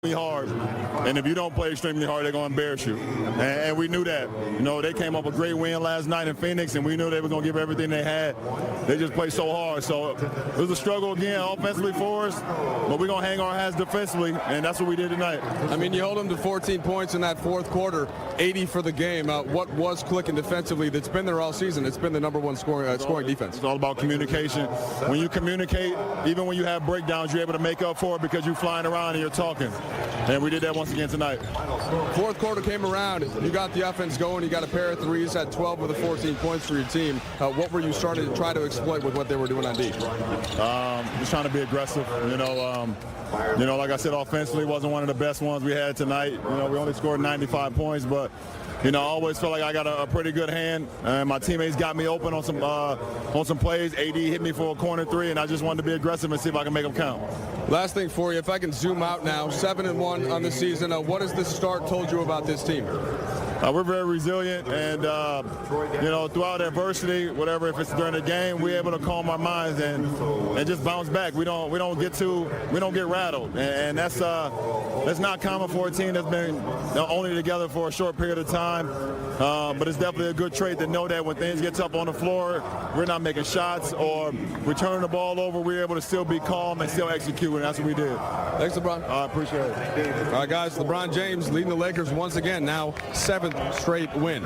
hard, and if you don't play extremely hard, they're going to embarrass you. And we knew that. You know, they came up a great win last night in Phoenix, and we knew they were going to give everything they had. They just played so hard. So it was a struggle again offensively for us, but we're going to hang our hats defensively, and that's what we did tonight. I mean, you hold them to 14 points in that fourth quarter, 80 for the game. What was clicking defensively that's been there all season? It's been the number one scoring defense. It's all about communication. When you communicate, even when you have breakdowns, you're able to make up for it because you're flying around and you're talking. And we did that once again tonight. Fourth quarter came around. You got the offense going. You got a pair of threes, had 12 of the 14 points for your team. What were you starting to try to exploit with what they were doing on D? Just trying to be aggressive. You know, like I said, offensively wasn't one of the best ones we had tonight. You know, we only scored 95 points, but you know, I always felt like I got a pretty good hand, and my teammates got me open on some plays. AD hit me for a corner three, and I just wanted to be aggressive and see if I can make them count. Last thing for you, if I can zoom out now, 7-1 on the season. What has this start told you about this team? We're very resilient, and you know, throughout adversity, whatever, if it's during the game, we're able to calm our minds and just bounce back. We don't get rattled, and that's not common for a team that's been only together for a short period of time. But it's definitely a good trait to know that when things get tough on the floor, we're not making shots or we're turning the ball over. We're able to still be calm and still execute, and that's what we did. Thanks, LeBron. I appreciate it. All right, guys, LeBron James leading the Lakers once again, now 7th straight win.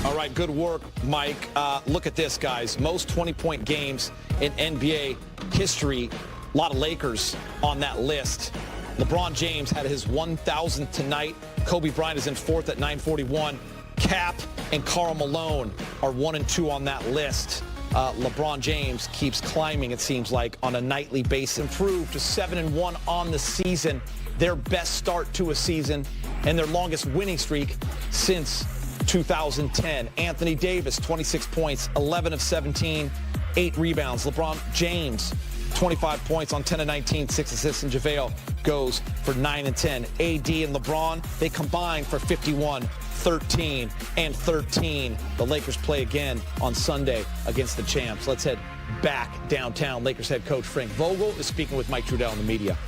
All right, good work, Mike. Look at this, guys. Most 20-point games in NBA history. A lot of Lakers on that list. LeBron James had his 1,000th tonight. Kobe Bryant is in 4th at 941. Cap and Karl Malone are 1 and 2 on that list. LeBron James keeps climbing, it seems like, on a nightly basis. Improved to 7-1 on the season. Their best start to a season and their longest winning streak since 2010. Anthony Davis, 26 points, 11 of 17, 8 rebounds. LeBron James, 25 points on 10 of 19, 6 assists, and JaVale goes for 9 and 10. AD and LeBron, they combine for 51, 13, and 13. The Lakers play again on Sunday against the champs. Let's head back downtown. Lakers head coach Frank Vogel is speaking with Mike Trudell in the media.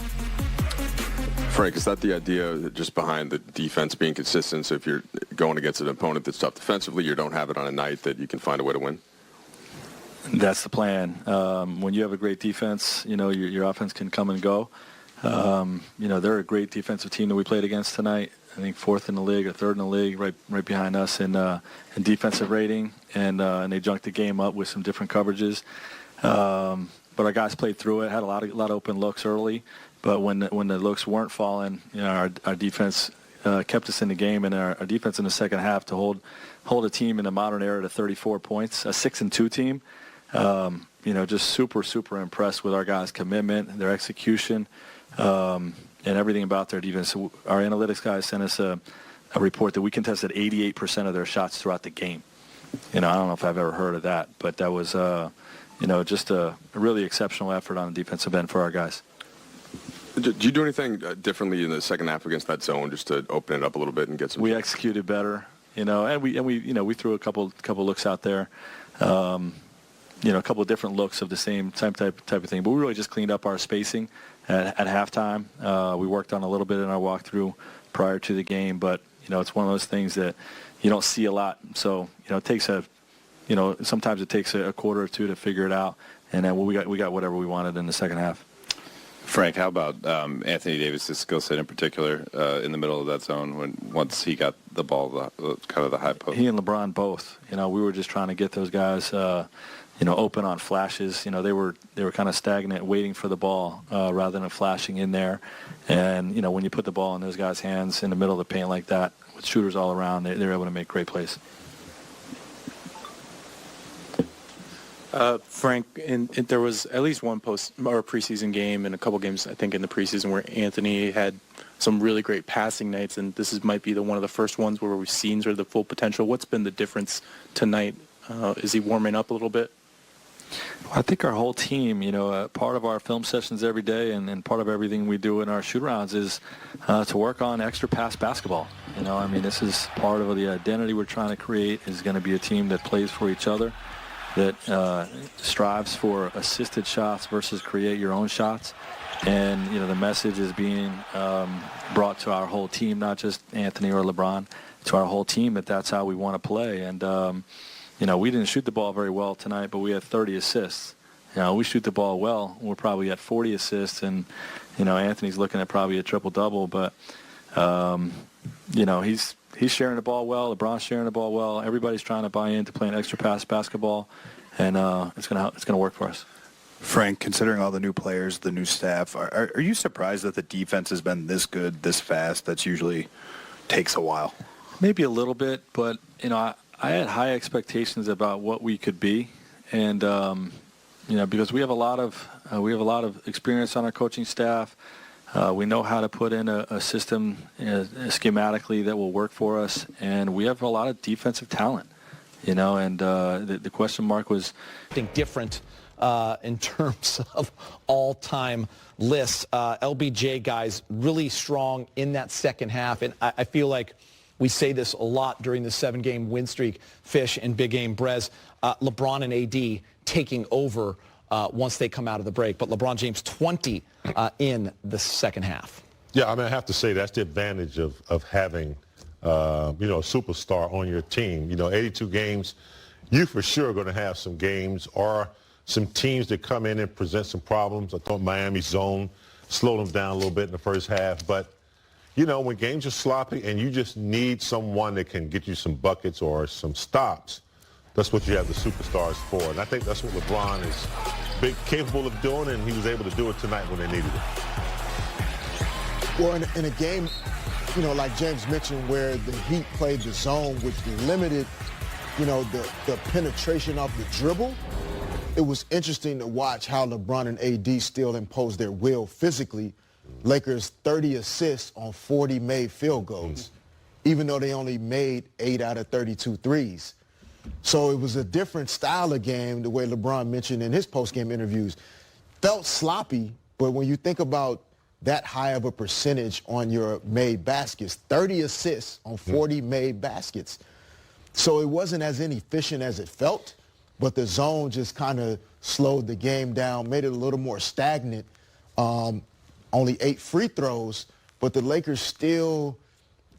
Frank, is that the idea just behind the defense being consistent? So if you're going against an opponent that's tough defensively, you don't have it on a night that you can find a way to win? That's the plan. When you have a great defense, you know, your offense can come and go. You know, they're a great defensive team that we played against tonight. I think 4th in the league or 3rd in the league, right behind us in defensive rating, and they junked the game up with some different coverages. But our guys played through it, had a lot of open looks early. But when the looks weren't falling, you know, our defense kept us in the game, and our defense in the second half to hold a team in the modern era to 34 points, a 6-2 team. You know, just super impressed with our guys' commitment, their execution, and everything about their defense. So our analytics guys sent us a report that we contested 88% of their shots throughout the game. You know, I don't know if I've ever heard of that, but that was, you know, just a really exceptional effort on the defensive end for our guys. Did you do anything differently in the second half against that zone just to open it up a little bit and get some? We executed better, you know, and we you know, we threw a couple looks out there. You know, a couple of different looks of the same type of thing. But we really just cleaned up our spacing at halftime. We worked on a little bit in our walkthrough prior to the game, but you know, it's one of those things that you don't see a lot. So you know, it takes sometimes it takes a quarter or two to figure it out, and then we got whatever we wanted in the second half. Frank, how about Anthony Davis' skill set in particular in the middle of that zone once he got the ball, kind of the high post? He and LeBron both. You know, we were just trying to get those guys, you know, open on flashes. You know, they were kind of stagnant, waiting for the ball rather than flashing in there. And you know, when you put the ball in those guys' hands in the middle of the paint like that, with shooters all around, they're able to make great plays. Frank, there was at least one preseason game and a couple games, I think, in the preseason where Anthony had some really great passing nights, and this might be one of the first ones where we've seen sort of the full potential. What's been the difference tonight? Is he warming up a little bit? Well, I think our whole team, you know, part of our film sessions every day and part of everything we do in our shoot-arounds is to work on extra pass basketball. You know, I mean, this is part of the identity we're trying to create, is going to be a team that plays for each other, that strives for assisted shots versus create your own shots. And, the message is being brought to our whole team, not just Anthony or LeBron, to our whole team that that's how we want to play. And, we didn't shoot the ball very well tonight, but we had 30 assists. We shoot the ball well. We're probably at 40 assists, and, Anthony's looking at probably a triple-double. But, he's sharing the ball well. LeBron's sharing the ball well. Everybody's trying to buy into playing extra pass basketball, and it's gonna work for us. Frank, considering all the new players, the new staff, are you surprised that the defense has been this good, this fast? That's usually takes a while. Maybe a little bit, but I had high expectations about what we could be, and because we have a lot of experience on our coaching staff. We know how to put in a system schematically that will work for us, and we have a lot of defensive talent. And the question mark was, I think, different in terms of all-time lists. LBJ guys really strong in that second half, and I feel like we say this a lot during the 7-game win streak, Fish and Big Game Brez. LeBron and AD taking over once they come out of the break, but LeBron James 20 in the second half. Yeah, I have to say that's the advantage of having a superstar on your team. 82 games, you for sure are going to have some games or some teams that come in and present some problems. I thought Miami's zone slowed them down a little bit in the first half. But, when games are sloppy and you just need someone that can get you some buckets or some stops, that's what you have the superstars for. And I think that's what LeBron is capable of doing, and he was able to do it tonight when they needed it. Well, in a game, like James mentioned, where the Heat played the zone, which limited, the penetration of the dribble, it was interesting to watch how LeBron and AD still imposed their will physically. Lakers 30 assists on 40 made field goals, even though they only made 8 out of 32 threes. So it was a different style of game, the way LeBron mentioned in his post-game interviews. Felt sloppy, but when you think about that high of a percentage on your made baskets, 30 assists on 40 made baskets. So it wasn't as inefficient as it felt, but the zone just kind of slowed the game down, made it a little more stagnant. Only 8 free throws, but the Lakers still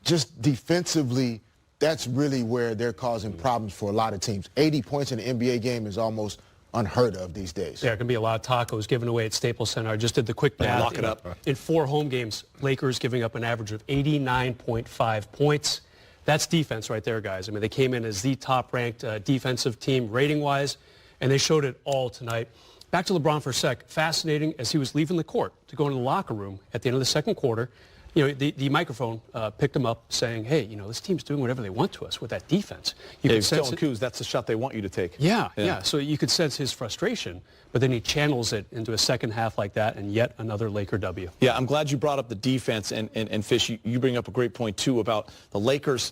just defensively, that's really where they're causing problems for a lot of teams. 80 points in an NBA game is almost unheard of these days. Yeah, there can be a lot of tacos given away at Staples Center. I just did the quick math. Lock it up. In 4 home games, Lakers giving up an average of 89.5 points. That's defense right there, guys. They came in as the top-ranked defensive team rating-wise, and they showed it all tonight. Back to LeBron for a sec. Fascinating, as he was leaving the court to go into the locker room at the end of the second quarter, the microphone picked him up saying, hey, this team's doing whatever they want to us with that defense. He's telling Kuz that's the shot they want you to take. Yeah. So you could sense his frustration, but then he channels it into a second half like that, and yet another Laker W. Yeah, I'm glad you brought up the defense, and Fish, you bring up a great point, too, about the Lakers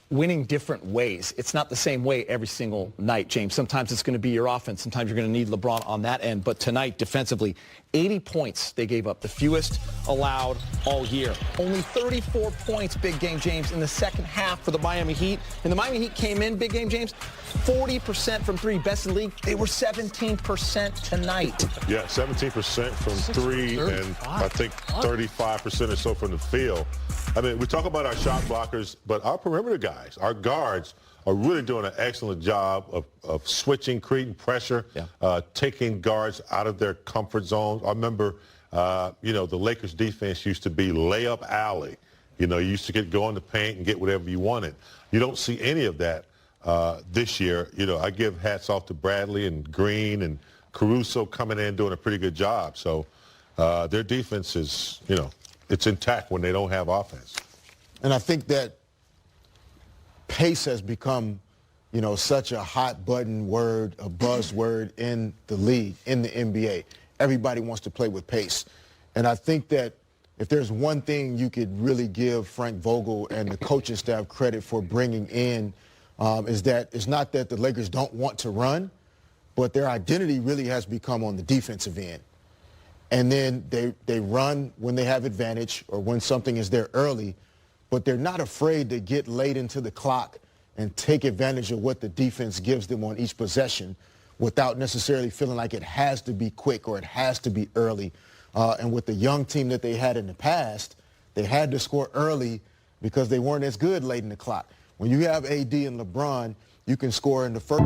winning different ways. It's not the same way every single night, James. Sometimes it's going to be your offense. Sometimes you're going to need LeBron on that end. But tonight, defensively, 80 points they gave up, the fewest allowed all year. Only 34 points, Big Game James, in the second half for the Miami Heat. And the Miami Heat came in, Big Game James, 40% from 3, best in the league. They were 17% tonight. Yeah, 17% from 3, and I think 35% or so from the field. We talk about our shot blockers, but our perimeter guys, our guards, are really doing an excellent job of switching, creating pressure, taking guards out of their comfort zones. I remember, the Lakers defense used to be layup alley. You used to go in the paint and get whatever you wanted. You don't see any of that this year. I give hats off to Bradley and Green and Caruso coming in doing a pretty good job. So their defense is, it's intact when they don't have offense. And I think that pace has become, such a hot button word, a buzzword in the league, in the NBA. Everybody wants to play with pace. And I think that if there's one thing you could really give Frank Vogel and the coaching staff credit for bringing in is that it's not that the Lakers don't want to run, but their identity really has become on the defensive end. And then they run when they have advantage or when something is there early, but they're not afraid to get late into the clock and take advantage of what the defense gives them on each possession without necessarily feeling like it has to be quick or it has to be early. And with the young team that they had in the past, they had to score early because they weren't as good late in the clock. When you have AD and LeBron, you can score in the first.